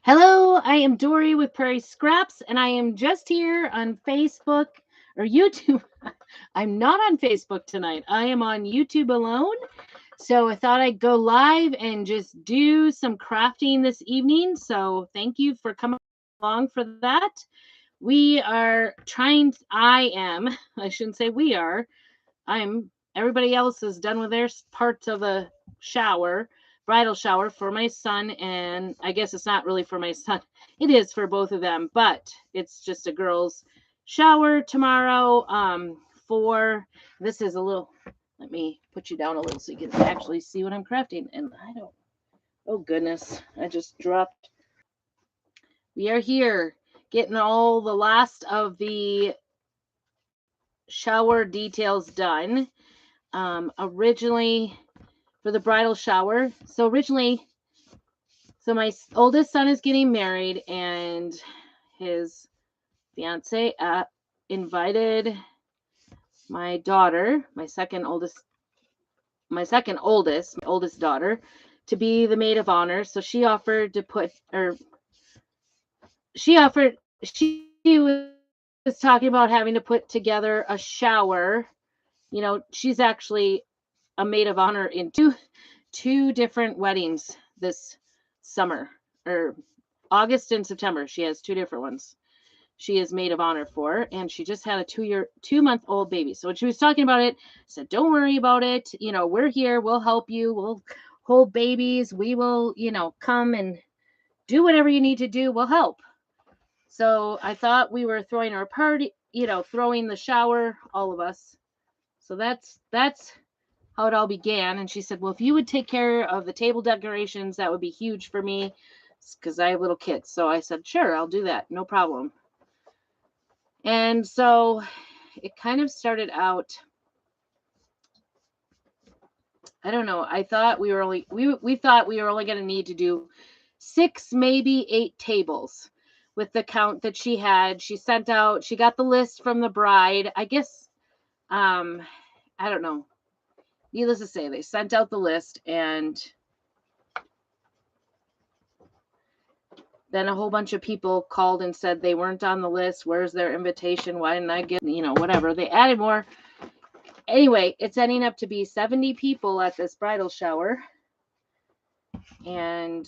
Hello, I am Dory with Prairie Scraps, and I am just here on Facebook or YouTube. I'm not on Facebook tonight. I am on YouTube alone. So I thought I'd go live and just do some crafting this evening. So thank you for coming along for that. We are trying, I shouldn't say we are, everybody else is done with their parts of the shower, bridal shower for my son. And I guess it's not really for my son, it is for both of them, but it's just a girl's shower tomorrow. For this is a little, let me put you down a little so you can actually see what I'm crafting. And I don't, oh goodness, I just dropped. We are here getting all the last of the shower details done. Originally for the bridal shower. So my oldest son is getting married, and his fiance invited my daughter, my oldest daughter, to be the maid of honor. So she offered to she was talking about having to put together a shower. She's actually a maid of honor in two different weddings this summer, or August and September. She has two different ones she is maid of honor for, and she just had a 2-month old baby. So when she was talking about it, I said, don't worry about it. We're here. We'll help you. We'll hold babies. We will, come and do whatever you need to do. We'll help. So I thought we were throwing our party, throwing the shower, all of us. So that's how it all began. And she said, well, if you would take care of the table decorations, that would be huge for me, because I have little kids. So I said, sure, I'll do that. No problem. And so it kind of started out, I don't know. I thought we thought we were only going to need to do 6, maybe 8 tables with the count that she had. She got the list from the bride. I guess, I don't know. Needless to say, they sent out the list, and then a whole bunch of people called and said they weren't on the list. Where's their invitation? Why didn't I get, whatever. They added more. Anyway, it's ending up to be 70 people at this bridal shower. And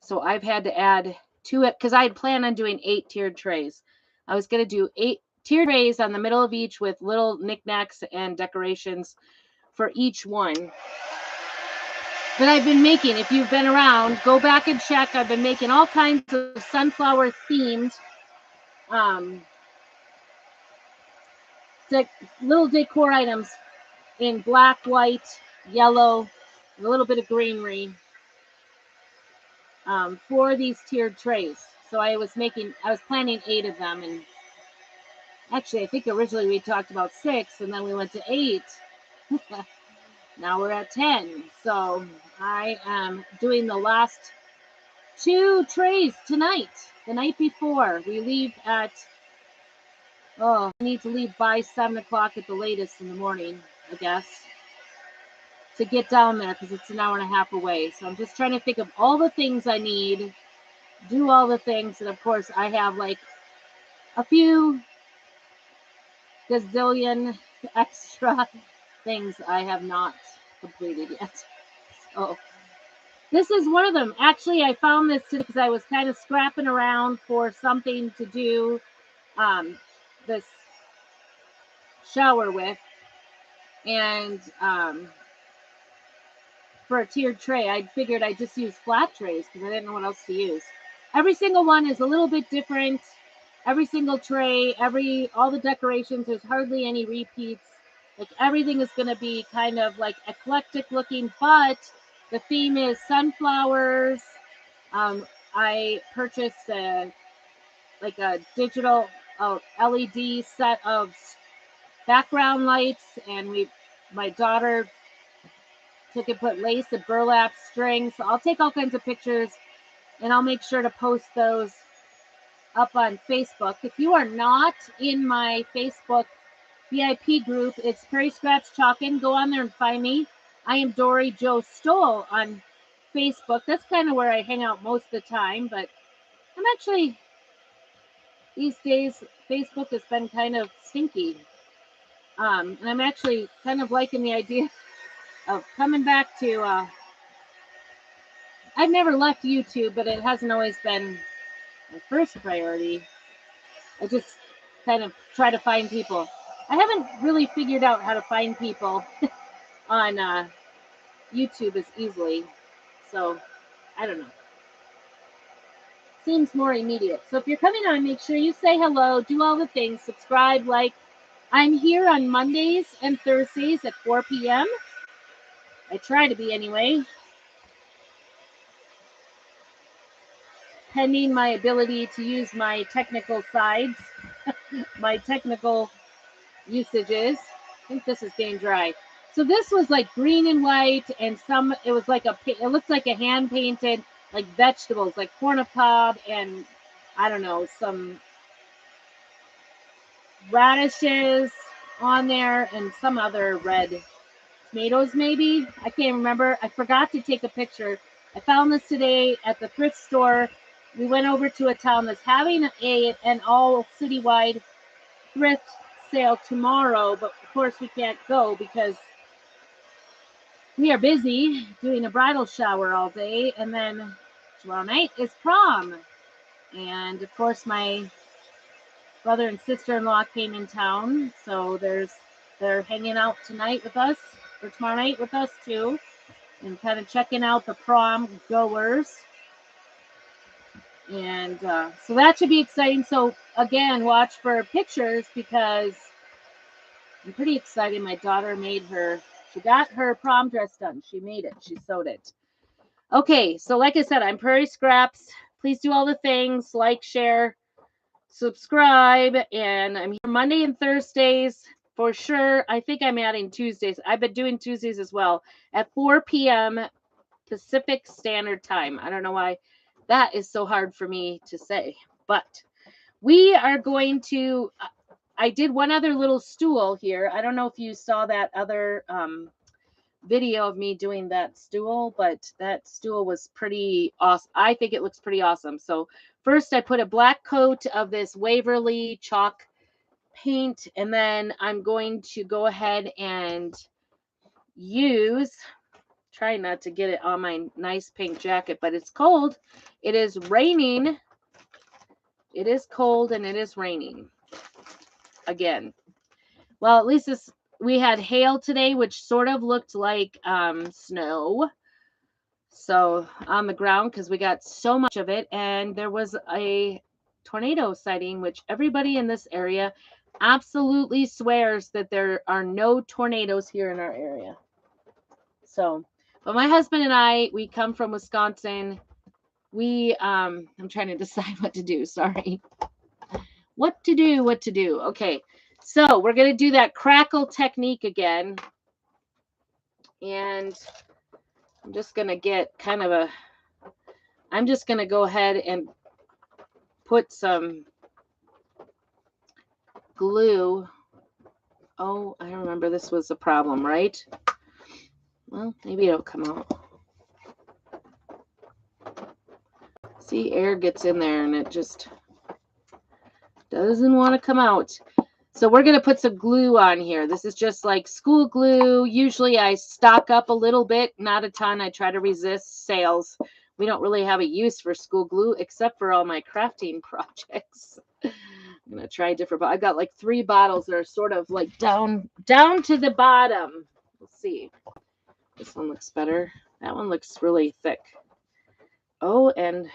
so I've had to add to it, because I had planned on doing 8 tiered trays. I was going to do 8 tiered trays on the middle of each with little knickknacks and decorations for each one. But I've been making, if you've been around, go back and check. I've been making all kinds of sunflower themed little decor items in black, white, yellow, and a little bit of greenery for these tiered trays. So I was planning 8 of them. And actually, I think originally we talked about 6, and then we went to 8. Now we're at 10. So I am doing the last 2 trays tonight. The night before, we leave at, I need to leave by 7 o'clock at the latest in the morning, I guess, to get down there, because it's an hour and a half away. So I'm just trying to think of all the things I need, do all the things. And of course, I have like a few gazillion extra things I have not completed yet. So this is one of them. Actually, I found this because I was kind of scrapping around for something to do this shower with. And for a tiered tray, I figured I'd just use flat trays because I didn't know what else to use. Every single one is a little bit different. Every single tray, all the decorations, there's hardly any repeats. Like, everything is going to be kind of like eclectic looking, but the theme is sunflowers. I purchased a digital LED set of background lights, and my daughter took and put lace and burlap strings. So I'll take all kinds of pictures, and I'll make sure to post those up on Facebook. If you are not in my Facebook VIP group, it's Prairie Scratch Talkin'. Go on there and find me. I am Dory Joe Stoll on Facebook. That's kind of where I hang out most of the time, but I'm actually, these days, Facebook has been kind of stinky. And I'm actually kind of liking the idea of coming back to, I've never left YouTube, but it hasn't always been my first priority. I just kind of try to find people. I haven't really figured out how to find people on YouTube as easily. So, I don't know. Seems more immediate. So if you're coming on, make sure you say hello, do all the things, subscribe, like. I'm here on Mondays and Thursdays at 4 p.m. I try to be anyway. Pending my ability to use my technical sides, my technical usages. I think this is getting dry. So this was like green and white, and it was like it looks like a hand painted like vegetables, like corn on cob, and I don't know, some radishes on there, and some other red tomatoes, maybe. I can't remember. I forgot to take a picture. I found this today at the thrift store. We went over to a town that's having an all citywide thrift sale tomorrow, but of course we can't go because we are busy doing a bridal shower all day, and then tomorrow night is prom. And of course my brother and sister-in-law came in town, so they're hanging out tonight with us, or tomorrow night with us too, and kind of checking out the prom goers. And so that should be exciting. So again, watch for pictures because I'm pretty excited. My daughter she got her prom dress done. She made it. She sewed it. Okay, so like I said, I'm Prairie Scraps. Please do all the things, like, share, subscribe, and I'm here Monday and Thursdays for sure. I think I'm adding Tuesdays. I've been doing Tuesdays as well at 4 p.m. Pacific Standard Time. I don't know why that is so hard for me to say, but we are going to, I did one other little stool here. I don't know if you saw that other video of me doing that stool, but that stool was pretty awesome. I think it looks pretty awesome. So first I put a black coat of this Waverly chalk paint, and then I'm going to go ahead and try not to get it on my nice pink jacket, but it's cold. It is raining. It is cold and it is raining again. Well, at least we had hail today, which sort of looked like snow. So on the ground, because we got so much of it, and there was a tornado sighting, which everybody in this area absolutely swears that there are no tornadoes here in our area. So, but my husband and I, we come from Wisconsin. I'm trying to decide what to do. Sorry. What to do. Okay. So we're going to do that crackle technique again. And I'm just going to get I'm just going to go ahead and put some glue. Oh, I remember this was a problem, right? Well, maybe it'll come out. See, air gets in there and it just doesn't want to come out. So we're going to put some glue on here. This is just like school glue. Usually I stock up a little bit, not a ton. I try to resist sales. We don't really have a use for school glue except for all my crafting projects. I'm going to try different, but I've got like 3 bottles that are sort of like down to the bottom. Let's see. This one looks better. That one looks really thick. Oh, and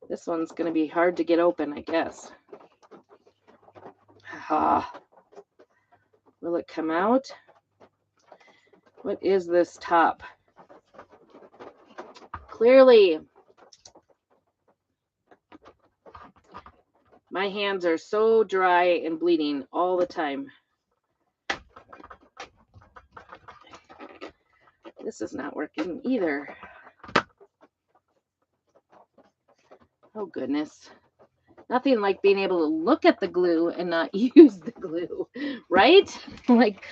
this one's going to be hard to get open, I guess. Will it come out? What is this top? Clearly, my hands are so dry and bleeding all the time. This is not working either. Oh, goodness. Nothing like being able to look at the glue and not use the glue, right? Like,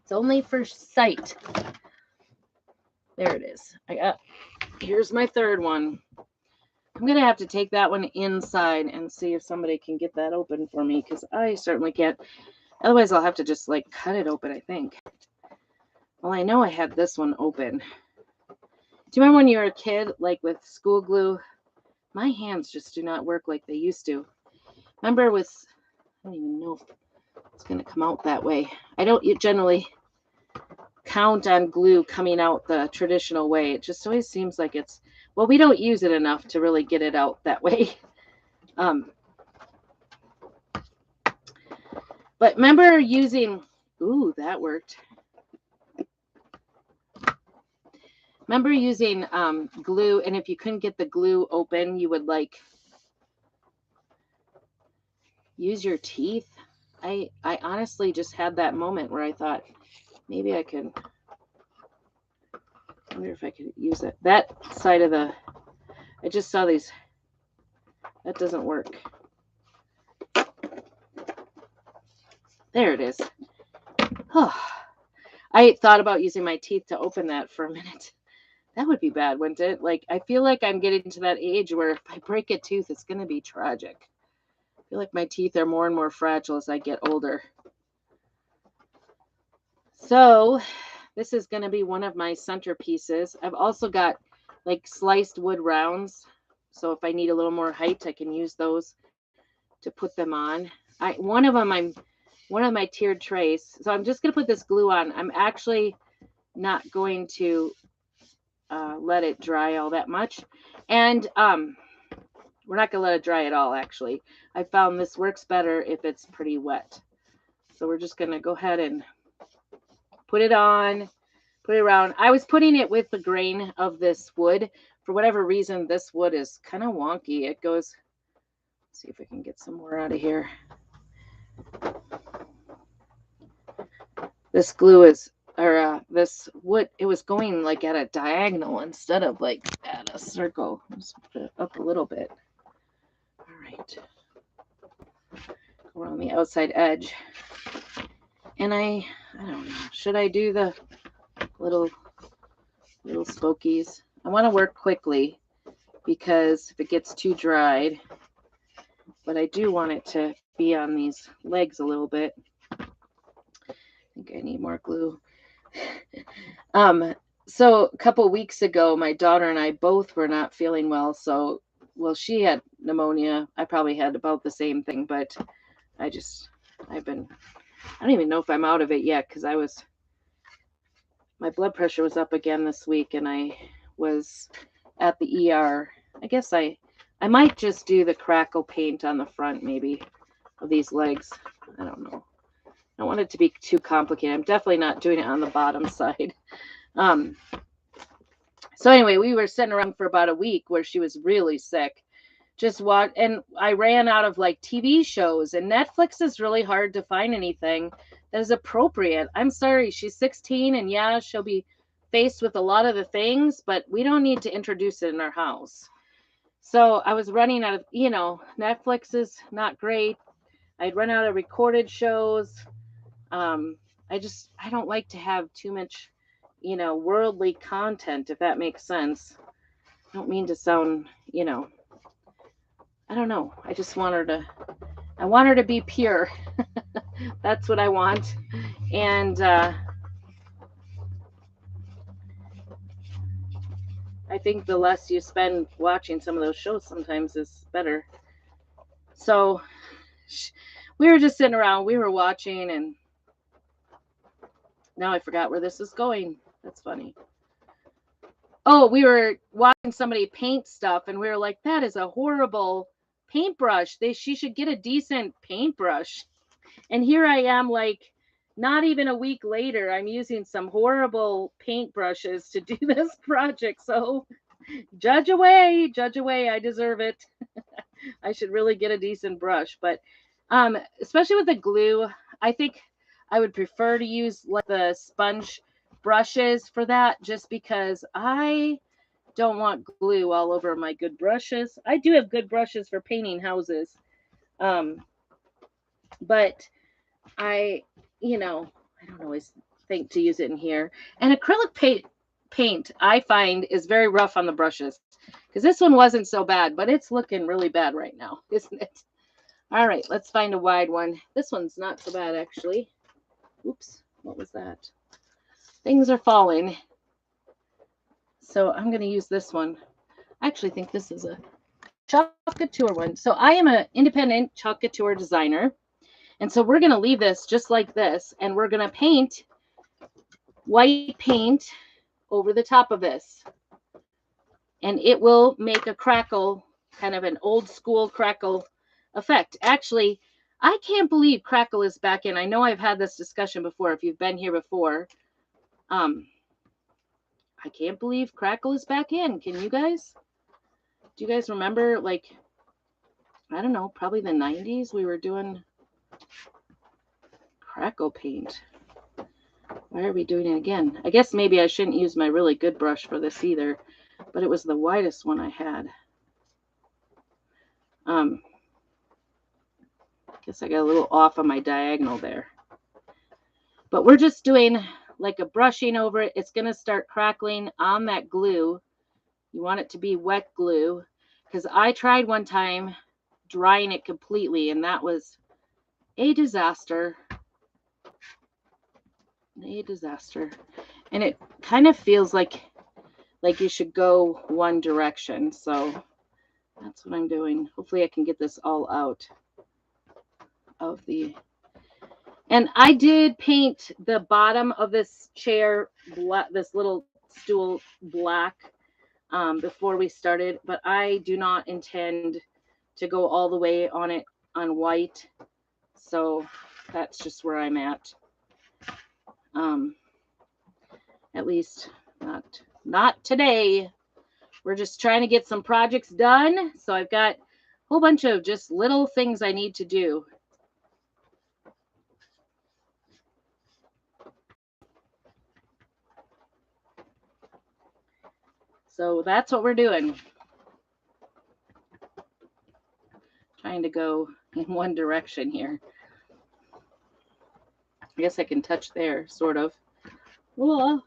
it's only for sight. There it is. Here's my third one. I'm going to have to take that one inside and see if somebody can get that open for me, because I certainly can't. Otherwise, I'll have to just like cut it open, I think. Well, I know I had this one open. Do you remember when you were a kid, like with school glue? My hands just do not work like they used to. Remember with, I don't even know if it's going to come out that way. I don't generally count on glue coming out the traditional way. It just always seems like it's, well, we don't use it enough to really get it out that way. But remember using, ooh, that worked. Remember using glue, and if you couldn't get the glue open, you would like use your teeth. I honestly just had that moment where I thought maybe I could, I wonder if I could use it. That side of the, I just saw these, that doesn't work. There it is. Oh, I thought about using my teeth to open that for a minute. That would be bad, wouldn't it? Like, I feel like I'm getting to that age where if I break a tooth, it's going to be tragic. I feel like my teeth are more and more fragile as I get older. So this is going to be one of my centerpieces. I've also got like sliced wood rounds. So if I need a little more height, I can use those to put them on. One of my tiered trays. So I'm just going to put this glue on. I'm actually not going to let it dry all that much. And we're not going to let it dry at all, actually. I found this works better if it's pretty wet. So we're just going to go ahead and put it on, put it around. I was putting it with the grain of this wood. For whatever reason, this wood is kind of wonky. It goes, let's see if we can get some more out of here. This glue is, or this wood, it was going like at a diagonal instead of like at a circle. Let's put it up a little bit. All right. Go around the outside edge. And I don't know, should I do the little smokies? I want to work quickly because if it gets too dried, but I do want it to be on these legs a little bit. I think I need more glue. So a couple of weeks ago, my daughter and I both were not feeling well. So, well, she had pneumonia. I probably had about the same thing, but I don't even know if I'm out of it yet because my blood pressure was up again this week and I was at the ER. I guess I might just do the crackle paint on the front maybe of these legs. I don't know. I don't want it to be too complicated. I'm definitely not doing it on the bottom side. So anyway, we were sitting around for about a week where she was really sick. Just watch, and I ran out of like TV shows, and Netflix is really hard to find anything that is appropriate. I'm sorry, she's 16, and yeah, she'll be faced with a lot of the things, but we don't need to introduce it in our house. So I was running out of, Netflix is not great. I'd run out of recorded shows. I don't like to have too much, worldly content, if that makes sense. I don't mean to sound, I don't know. I just want her to be pure. That's what I want. And I think the less you spend watching some of those shows sometimes is better. So we were just sitting around, we were watching, and now I forgot where this is going. That's funny. Oh, we were watching somebody paint stuff, and we were like, that is a horrible paintbrush. She should get a decent paintbrush. And here I am, like, not even a week later, I'm using some horrible paintbrushes to do this project. So judge away. I deserve it. I should really get a decent brush. But especially with the glue, I think I would prefer to use like the sponge brushes for that, just because I don't want glue all over my good brushes. I do have good brushes for painting houses. But I don't always think to use it in here. And acrylic paint paint, I find, is very rough on the brushes. Because this one wasn't so bad, but it's looking really bad right now, isn't it? All right, let's find a wide one. This one's not so bad, actually. Oops, what was that? Things are falling. So I'm going to use this one. I actually think this is a chalk couture one. So I am an independent chalk couture designer. And so we're going to leave this just like this. And we're going to paint white paint over the top of this. And it will make a crackle, kind of an old school crackle effect. Actually, I can't believe crackle is back in. I know I've had this discussion before if you've been here before. I can't believe crackle is back in. Can you guys? Do you guys remember, like, I don't know, probably the 90s we were doing crackle paint. Why are we doing it again? I guess maybe I shouldn't use my really good brush for this either, but it was the widest one I had. Guess I got a little off on my diagonal there. But we're just doing like a brushing over it. It's going to start crackling on that glue. You want it to be wet glue, because I tried one time drying it completely, and that was a disaster. A disaster. And it kind of feels like you should go one direction. So that's what I'm doing. Hopefully I can get this all out of the... And I did paint the bottom of this chair, this little stool, black before we started, but I do not intend to go all the way on it on white. So that's just where I'm at. At least not today. We're just trying to get some projects done. So I've got a whole bunch of just little things I need to do. So that's what we're doing. Trying to go in one direction here. I guess I can touch there, sort of. Well,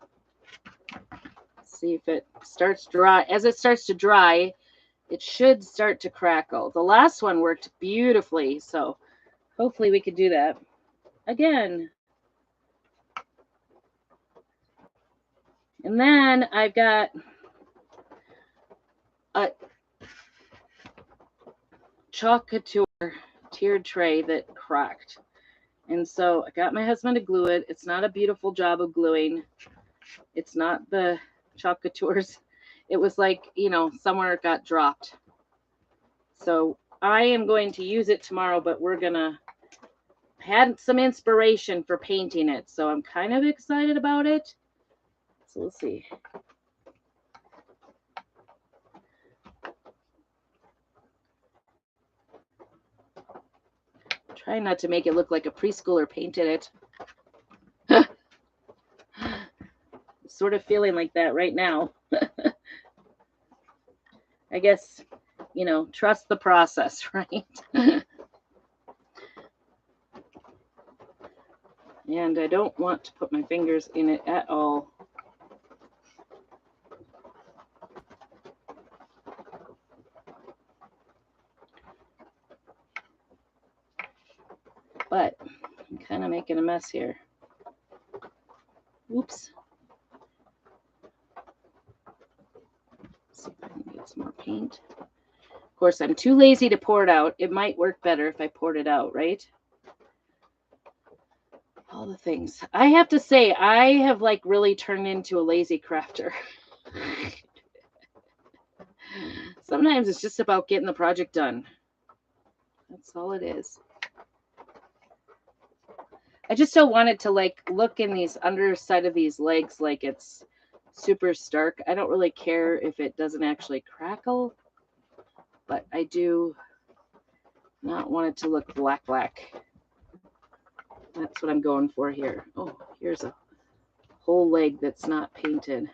see if it starts dry. As it starts to dry, it should start to crackle. The last one worked beautifully, so hopefully we could do that again. And then I've got a chalk couture tiered tray that cracked. And so I got my husband to glue it. It's not a beautiful job of gluing. It's not the chalk coutures. It was like, you know, somewhere it got dropped. So I am going to use it tomorrow, but we're going to had some inspiration for painting it. So I'm kind of excited about it. So we'll see. Try not to make it look like a preschooler painted it. Sort of feeling like that right now. I guess, you know, trust the process, right? And I don't want to put my fingers in it at all. But I'm kind of making a mess here. Oops. Let's see if I can get some more paint. Of course, I'm too lazy to pour it out. It might work better if I poured it out, right? All the things. I have to say, I have like really turned into a lazy crafter. Sometimes it's just about getting the project done. That's all it is. I just don't want it to like look in these underside of these legs like it's super stark. I don't really care if it doesn't actually crackle, but I do not want it to look black. That's what I'm going for here. Oh, here's a whole leg that's not painted.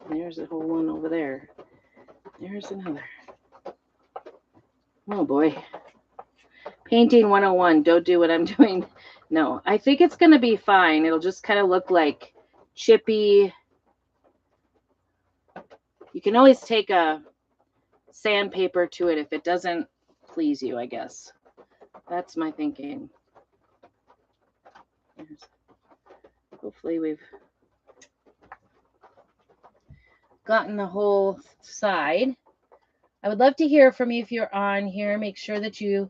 There's a whole one over there. There's another. Oh boy. Painting 101, don't do what I'm doing. No, I think it's going to be fine. It'll just kind of look like chippy. You can always take a sandpaper to it if it doesn't please you, I guess. That's my thinking. Hopefully we've gotten the whole side. I would love to hear from you if you're on here. Make sure that you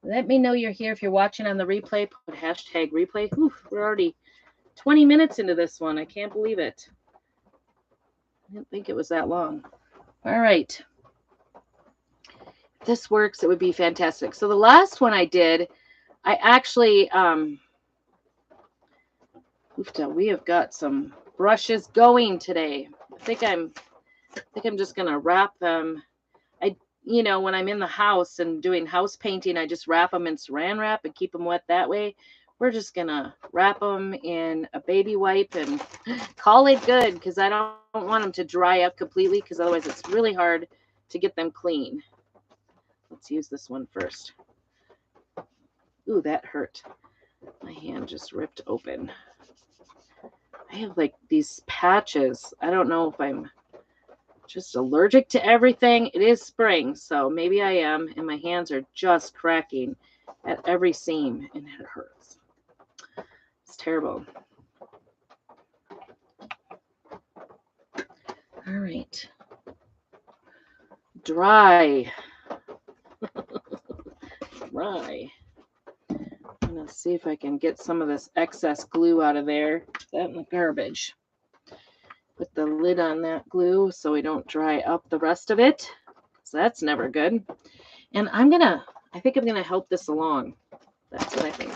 let me know you're here. If you're watching on the replay, put hashtag replay. Oof, we're already 20 minutes into this one. I can't believe it. I didn't think it was that long. All right. If this works, it would be fantastic. So the last one I did, I actually, we have got some brushes going today. I think I'm just going to wrap them. When I'm in the house and doing house painting, I just wrap them in saran wrap and keep them wet that way. We're just going to wrap them in a baby wipe and call it good, because I don't want them to dry up completely, because otherwise it's really hard to get them clean. Let's use this one first. Ooh, that hurt. My hand just ripped open. I have like these patches. I don't know if I'm just allergic to everything. It is spring, so maybe I am, and my hands are just cracking at every seam, and it hurts. It's terrible. All right. Dry. Dry. I'm going to see if I can get some of this excess glue out of there. Put that in the garbage. Put the lid on that glue so we don't dry up the rest of it. So that's never good. And I think I'm going to help this along. That's what I think.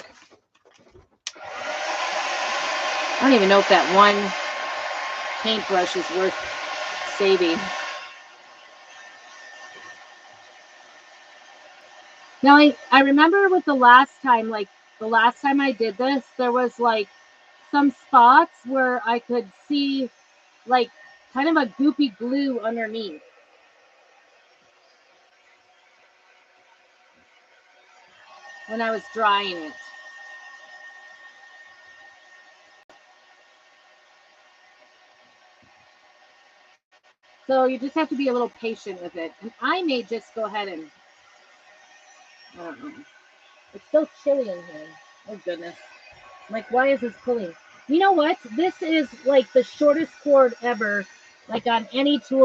I don't even know if that one paintbrush is worth saving. Now, I remember with the last time I did this, there was like some spots where I could see like kind of a goopy glue underneath. When I was drying it. So you just have to be a little patient with it. And I may just go ahead and, I don't know. It's so chilly in here. Oh, goodness. I'm like, why is this pulling? You know what? This is like the shortest cord ever, like on any tool.